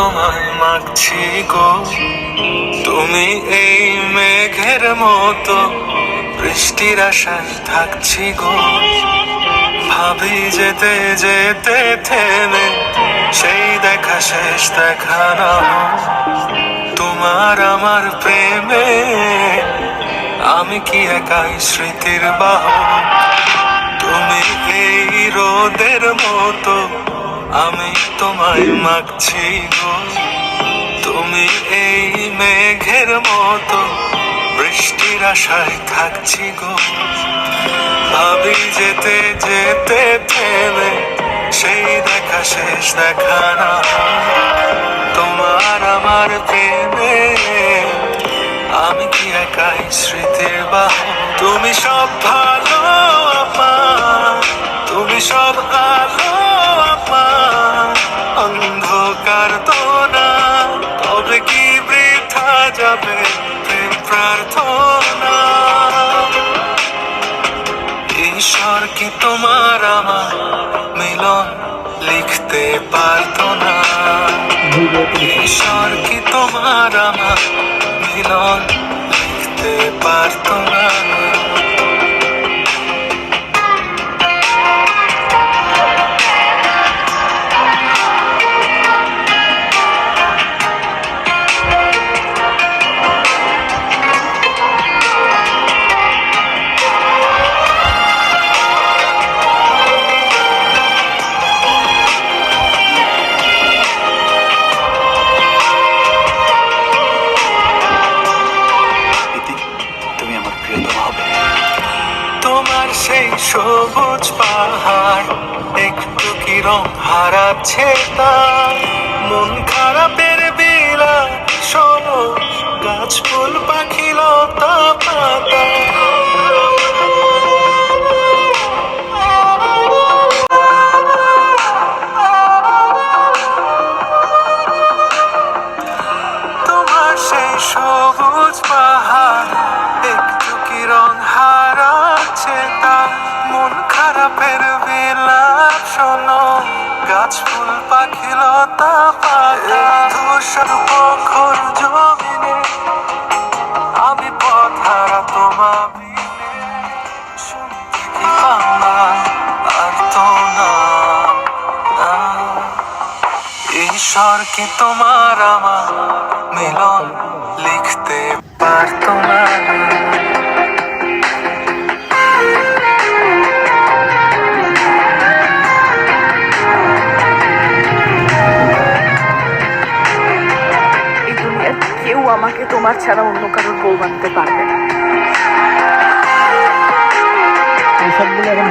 তোমায় মাগছি গো, তুমি এই মেঘের মতো বৃষ্টির আশায় থাকছি গো। ভাবি যেতে যেতে থেমে সেই দেখা শেষ দেখা না তোমার আমার প্রেমে। আমি কি একাই স্মৃতির বাহক, তুমি এই রোদের মতো, আমি তোমায় মাগছি গো। তুমি এই মেঘের মতো বৃষ্টির আশায় থাকছি গো। ভাবি যেতে যেতে থেমে সেই দেখা শেষ দেখা না তোমার আমার প্রেমে। আমি কি একাই স্মৃতির বাহক, তুমি সব ভালো আমার, তুমি সব আলো আমার, অন্ধকার তো না তবে কি বৃথা যাবে প্রেম প্রার্থনা। ঈশ্বর কি তোমার আমার মিলন লিখতে পারতো না? ঈশ্বর কি তোমার আমার মিলন লিখতে পারতো না? তোমার সেই সবুজ পাহাড় একটু কি রং হারাচ্ছে তার, মন খারাপের বিলা শোনো গাছ ফুল পাখি লতা পাতা। তোমার সেই সবুজ পাহাড় একটু কি রং হারাচ্ছে তার, মন খারাপের বিলাপ শোনো গাছ ফুল পাখি লতা পাতা। ধূসর প্রখর জমিনে আমি পথ হারা তোমা বিনে, শুনতে কি পাওনা আর তো না। ঈশ্বর কি তোমার আমার মিলন লিখতে পারতো না? কেউ আমাকে তোমার ছাড়া অন্য কারোর বউ বানাতে পারবে না। এইসবগুলো এখন